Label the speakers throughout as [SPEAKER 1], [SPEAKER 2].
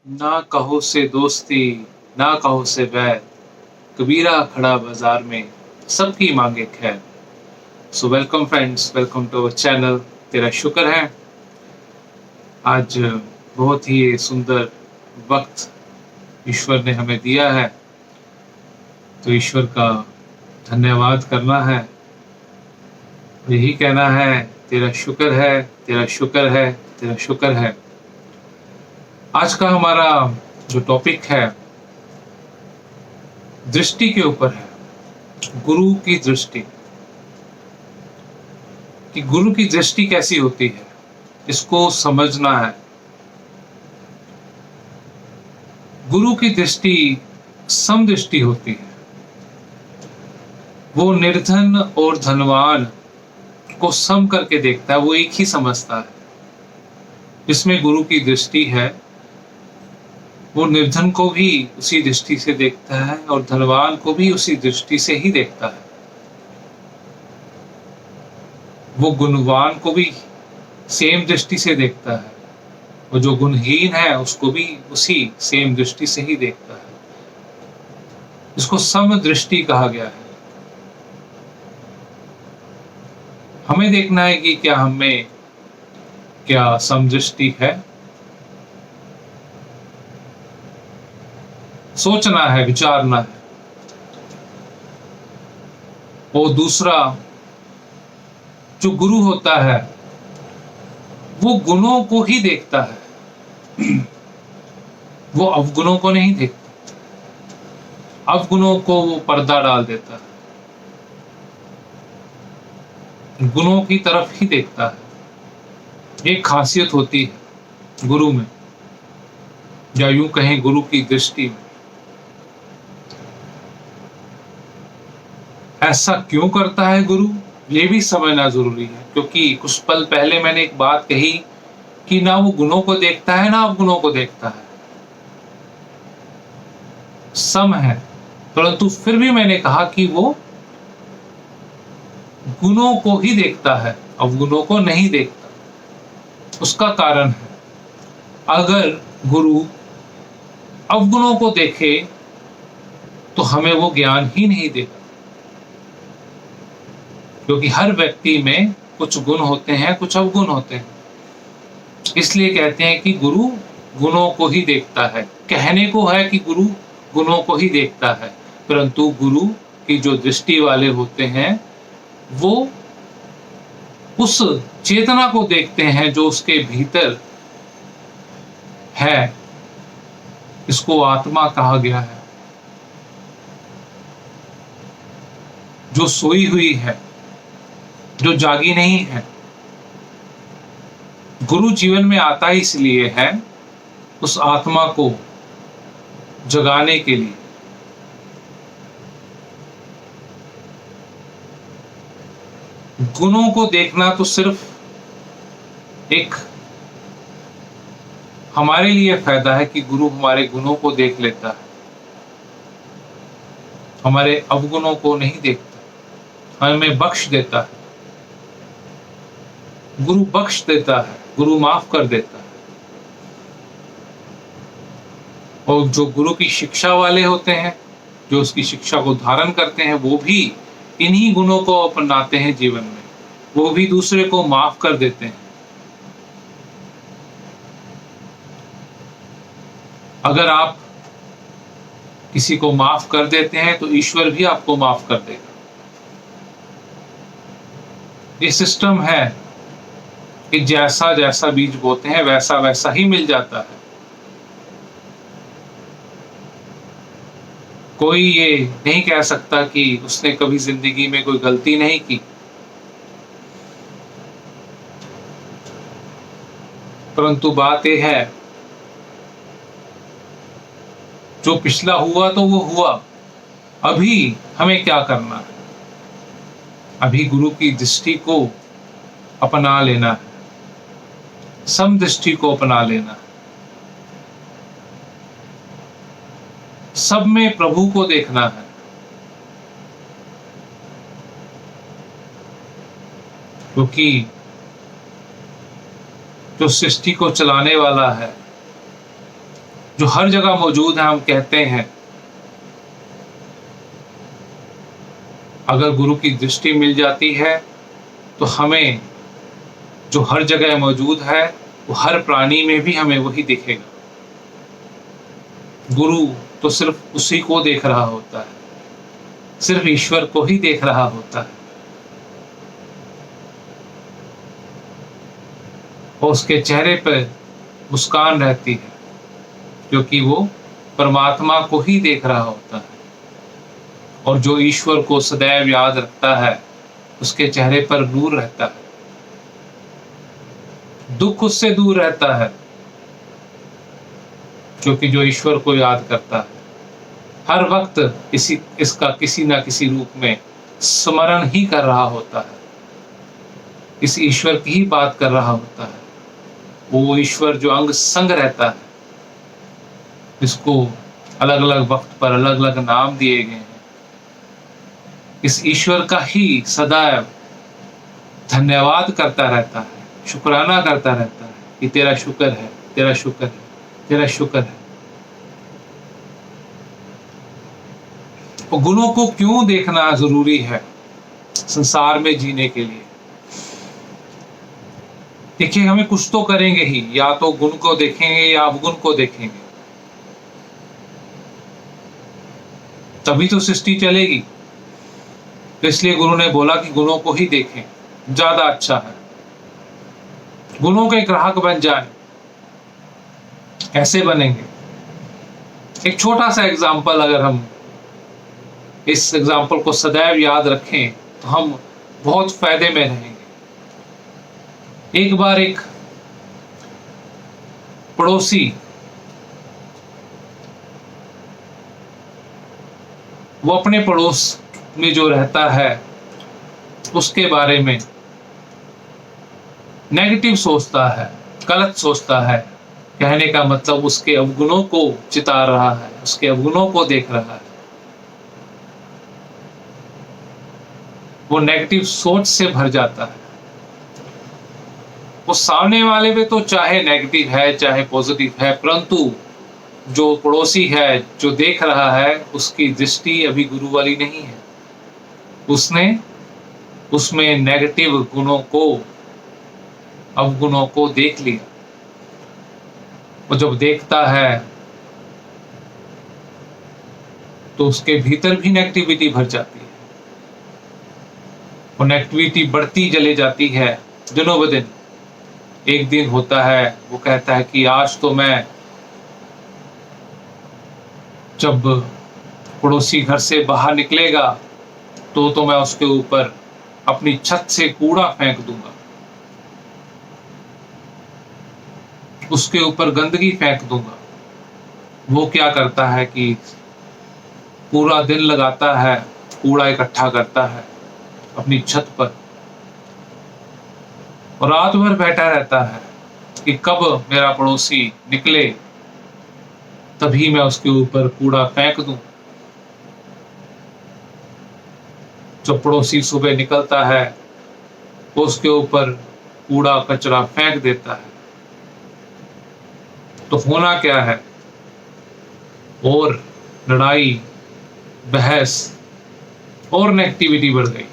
[SPEAKER 1] ना कहो से दोस्ती, ना कहो से बैर, कबीरा खड़ा बाजार में, सबकी मांगे खैर। So welcome friends, welcome to our channel. तेरा शुक्र है। आज बहुत ही सुंदर वक्त ईश्वर ने हमें दिया है, तो ईश्वर का धन्यवाद करना है। यही कहना है, तेरा शुक्र है, तेरा शुक्र है, तेरा शुक्र है। आज का हमारा जो टॉपिक है दृष्टि के ऊपर है, गुरु की दृष्टि। कि गुरु की दृष्टि कैसी होती है, इसको समझना है। गुरु की दृष्टि समदृष्टि होती है। वो निर्धन और धनवान को सम करके देखता है, वो एक ही समझता है। जिसमें गुरु की दृष्टि है वो निर्धन को भी उसी दृष्टि से देखता है और धनवान को भी उसी दृष्टि से ही देखता है। वो गुणवान को भी सेम दृष्टि से देखता है और जो गुणहीन है उसको भी उसी सेम दृष्टि से ही देखता है। इसको समदृष्टि कहा गया है। हमें देखना है कि क्या हमें क्या समदृष्टि है। सोचना है, विचारना है। और दूसरा, जो गुरु होता है वो गुणों को ही देखता है, वो अवगुणों को नहीं देखता। अवगुणों को वो पर्दा डाल देता है, गुणों की तरफ ही देखता है। एक खासियत होती है गुरु में, या यूं कहें गुरु की दृष्टि में। ऐसा क्यों करता है गुरु, ये भी समझना जरूरी है। क्योंकि कुछ पल पहले मैंने एक बात कही कि ना वो गुणों को देखता है ना अवगुणों को देखता है, सम है। परंतु फिर भी मैंने कहा कि वो गुणों को ही देखता है, अवगुणों को नहीं देखता। उसका कारण है, अगर गुरु अवगुणों को देखे तो हमें वो ज्ञान ही नहीं देगा। क्योंकि हर व्यक्ति में कुछ गुण होते हैं, कुछ अवगुण होते हैं। इसलिए कहते हैं कि गुरु गुणों को ही देखता है। कहने को है कि गुरु गुणों को ही देखता है, परंतु गुरु की जो दृष्टि वाले होते हैं वो उस चेतना को देखते हैं जो उसके भीतर है। इसको आत्मा कहा गया है, जो सोई हुई है, जो जागी नहीं है। गुरु जीवन में आता ही इसलिए है, उस आत्मा को जगाने के लिए। गुणों को देखना तो सिर्फ एक हमारे लिए फायदा है कि गुरु हमारे गुणों को देख लेता है, हमारे अवगुणों को नहीं देखता, हमें बख्श देता है। गुरु बख्श देता है, गुरु माफ कर देता है। और जो गुरु की शिक्षा वाले होते हैं, जो उसकी शिक्षा को धारण करते हैं, वो भी इन्हीं गुणों को अपनाते हैं जीवन में। वो भी दूसरे को माफ कर देते हैं। अगर आप किसी को माफ कर देते हैं तो ईश्वर भी आपको माफ कर देगा। ये सिस्टम है कि जैसा जैसा बीज बोते हैं वैसा वैसा ही मिल जाता है। कोई ये नहीं कह सकता कि उसने कभी जिंदगी में कोई गलती नहीं की। परंतु बात यह है, जो पिछला हुआ तो वो हुआ। अभी हमें क्या करना है? अभी गुरु की दृष्टि को अपना लेना है, समदृष्टि को अपना लेना है। सब में प्रभु को देखना है। क्योंकि जो सृष्टि को चलाने वाला है जो हर जगह मौजूद है। हम कहते हैं अगर गुरु की दृष्टि मिल जाती है तो हमें जो हर जगह मौजूद है वो हर प्राणी में भी हमें वही दिखेगा। गुरु तो सिर्फ उसी को देख रहा होता है, सिर्फ ईश्वर को ही देख रहा होता है, और उसके चेहरे पर मुस्कान रहती है क्योंकि वो परमात्मा को ही देख रहा होता है। और जो ईश्वर को सदैव याद रखता है उसके चेहरे पर नूर रहता है, दुख उससे दूर रहता है क्योंकि जो ईश्वर को याद करता है हर वक्त इसका किसी ना किसी रूप में स्मरण ही कर रहा होता है, इस ईश्वर की ही बात कर रहा होता है। वो ईश्वर जो अंग संग रहता है, इसको अलग अलग वक्त पर अलग अलग नाम दिए गए हैं, इस ईश्वर का ही सदैव धन्यवाद करता रहता है, शुक्राना करता रहता है कि तेरा शुक्र है, तेरा शुक्र है, तेरा शुक्र है। और गुणों को क्यों देखना जरूरी है संसार में जीने के लिए? देखिए, हमें कुछ तो करेंगे ही, या तो गुण को देखेंगे या अवगुण को देखेंगे, तभी तो सृष्टि चलेगी। तो इसलिए गुरु ने बोला कि गुणों को ही देखें, ज्यादा अच्छा है। गुणों के ग्राहक बन जाएं। कैसे बनेंगे? एक छोटा सा एग्जाम्पल, अगर हम इस एग्जाम्पल को सदैव याद रखें तो हम बहुत फायदे में रहेंगे। एक बार एक पड़ोसी वो अपने पड़ोस में जो रहता है उसके बारे में नेगेटिव सोचता है, गलत सोचता है। कहने का मतलब उसके अवगुणों को चिता रहा है, उसके अवगुणों को देख रहा है। वो नेगेटिव सोच से भर जाता है। वो सामने वाले पे तो चाहे नेगेटिव है चाहे पॉजिटिव है, परंतु जो पड़ोसी है, जो देख रहा है, उसकी दृष्टि अभी गुरु वाली नहीं है। उसने उसमें नेगेटिव गुणों को, अवगुणों को देख लिया। वो जब देखता है तो उसके भीतर भी नेगेटिविटी भर जाती है। वो नेगेटिविटी बढ़ती चले जाती है दिनों ब दिन। एक दिन होता है वो कहता है कि आज तो मैं, जब पड़ोसी घर से बाहर निकलेगा तो मैं उसके ऊपर अपनी छत से कूड़ा फेंक दूंगा, उसके ऊपर गंदगी फेंक दूंगा। वो क्या करता है कि पूरा दिन लगाता है, कूड़ा इकट्ठा करता है अपनी छत पर, और रात भर बैठा रहता है कि कब मेरा पड़ोसी निकले तभी मैं उसके ऊपर कूड़ा फेंक दूं। जब पड़ोसी सुबह निकलता है वो उसके ऊपर कूड़ा कचरा फेंक देता है। तो होना क्या है? और लड़ाई, बहस और नेगेटिविटी बढ़ गई।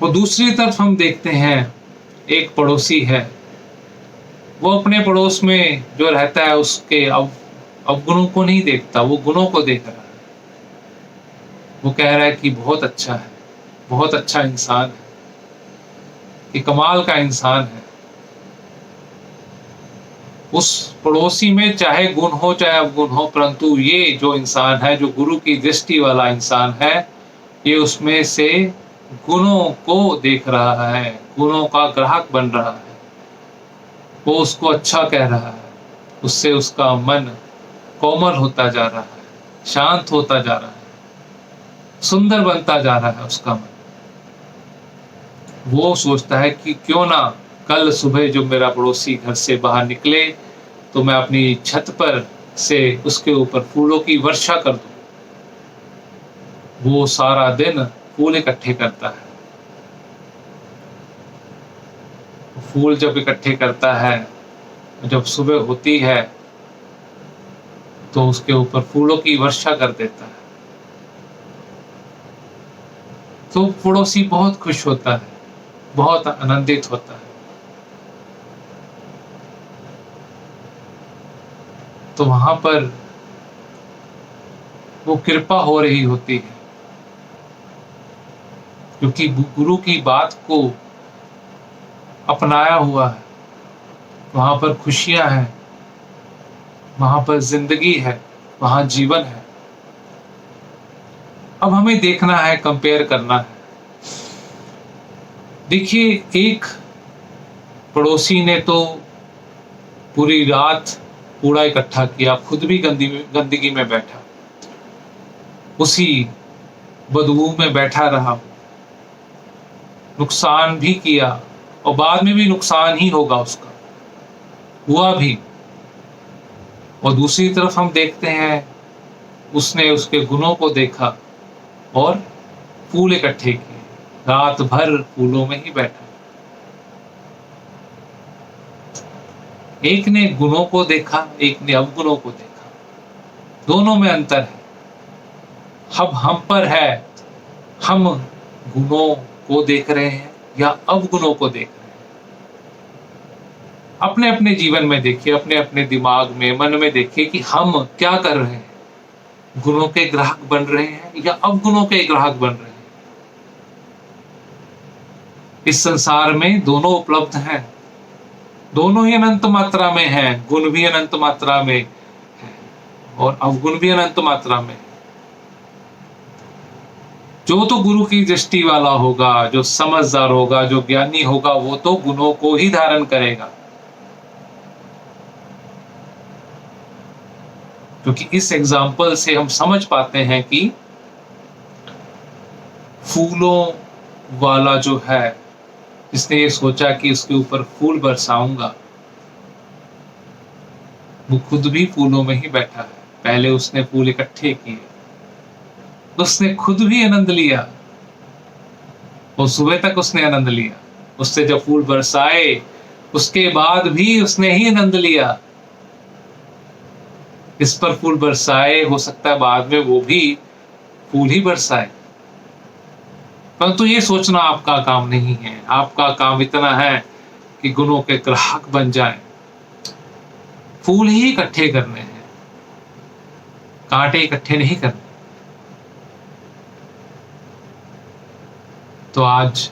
[SPEAKER 1] वो दूसरी तरफ हम देखते हैं, एक पड़ोसी है, वो अपने पड़ोस में जो रहता है उसके अवगुणों को नहीं देखता, वो गुणों को देख रहा है। वो कह रहा है कि बहुत अच्छा है, बहुत अच्छा इंसान है, कि कमाल का इंसान है। उस पड़ोसी में चाहे गुण हो चाहे अवगुण हो, परंतु ये जो इंसान है, जो गुरु की दृष्टि वाला इंसान है, ये उसमें से गुणों को देख रहा है, गुणों का ग्राहक बन रहा है। वो उसको अच्छा कह रहा है, उससे उसका मन कोमल होता जा रहा है, शांत होता जा रहा है, सुंदर बनता जा रहा है उसका मन। वो सोचता है कि क्यों ना कल सुबह जो मेरा पड़ोसी घर से बाहर निकले तो मैं अपनी छत पर से उसके ऊपर फूलों की वर्षा कर दूं। वो सारा दिन फूल इकट्ठे करता है। फूल जब इकट्ठे करता है जब सुबह होती है तो उसके ऊपर फूलों की वर्षा कर देता है, तो पड़ोसी बहुत खुश होता है, बहुत आनंदित होता है। तो वहां पर वो कृपा हो रही होती है, क्योंकि गुरु की बात को अपनाया हुआ है। वहां पर खुशियां हैं, वहां पर जिंदगी है, वहां जीवन है। अब हमें देखना है, कंपेयर करना है। देखिए, एक पड़ोसी ने तो पूरी रात कूड़ा इकट्ठा किया, खुद भी गंदगी में बैठा, उसी बदबू में बैठा रहा, नुकसान भी किया और बाद में भी नुकसान ही होगा उसका, हुआ भी। और दूसरी तरफ हम देखते हैं, उसने उसके गुणों को देखा और फूल इकट्ठे किए, रात भर फूलों में ही बैठा। एक ने गुणों को देखा, एक ने अवगुणों को देखा, दोनों में अंतर है। अब हम पर है, हम गुणों को देख रहे हैं या अवगुणों को देख रहे हैं। अपने अपने जीवन में देखिए, अपने अपने दिमाग में, मन में देखिए कि हम क्या कर रहे हैं, गुणों के ग्राहक बन रहे हैं या अवगुणों के ग्राहक बन रहे हैं। इस संसार में दोनों उपलब्ध हैं, दोनों ही अनंत मात्रा में हैं, गुण भी अनंत मात्रा में है और अवगुण भी अनंत मात्रा में। जो तो गुरु की दृष्टि वाला होगा, जो समझदार होगा, जो ज्ञानी होगा, वो तो गुणों को ही धारण करेगा, क्योंकि इस एग्जाम्पल से हम समझ पाते हैं कि फूलों वाला जो है, जिसने ये सोचा कि उसके ऊपर फूल बरसाऊंगा, वो खुद भी फूलों में ही बैठा है। पहले उसने फूल इकट्ठे किए, उसने खुद भी आनंद लिया और सुबह तक उसने आनंद लिया। उससे जब फूल बरसाए उसके बाद भी उसने ही आनंद लिया। इस पर फूल बरसाए, हो सकता है बाद में वो भी फूल ही बरसाए, परंतु ये सोचना आपका काम नहीं है। आपका काम इतना है कि गुणों के ग्राहक बन जाएं, फूल ही इकट्ठे करने हैं, कांटे इकट्ठे नहीं करने। तो आज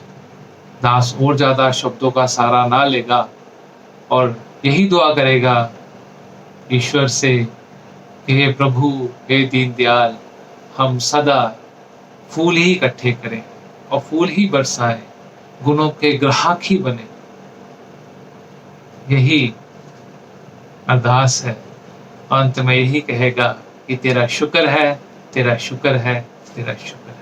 [SPEAKER 1] दास और ज्यादा शब्दों का सहारा ना लेगा और यही दुआ करेगा ईश्वर से कि हे प्रभु, हे दीनदयाल, हम सदा फूल ही इकट्ठे करें और फूल ही बरसाएं, गुणों के ग्राहक ही बने। यही अरदास है। अंत में यही कहेगा कि तेरा शुक्र है, तेरा शुक्र है, तेरा शुक्र है।